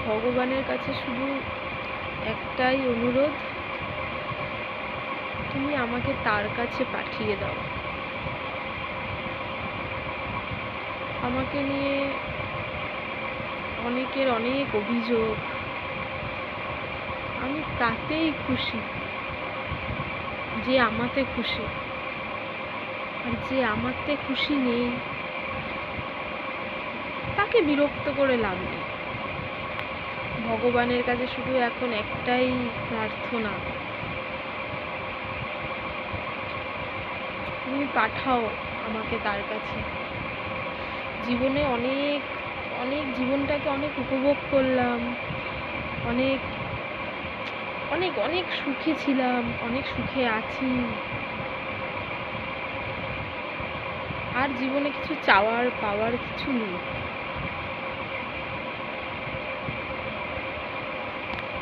ভগবানের কাছে শুধু একটাই অনুরোধ, তুমি আমাকে তার কাছে পাঠিয়ে দাও। আমাকে নিয়ে অনেকের অনেক অভিযোগ, আমি তাতেই খুশি যে আমাতে খুশি, আর যে আমাতে খুশি নেই তাকে বিরক্ত করে লাভ নেই। ভগবানের কাছে শুধু এখন একটাই প্রার্থনা, তুমি পাঠাও আমাকে তার কাছে। জীবনে অনেক অনেক জীবনটাকে অনেক উপভোগ করলাম, অনেক অনেক অনেক সুখে ছিলাম, অনেক সুখে আছি। আর জীবনে কিছু চাওয়ার পাওয়ার কিছু নেই।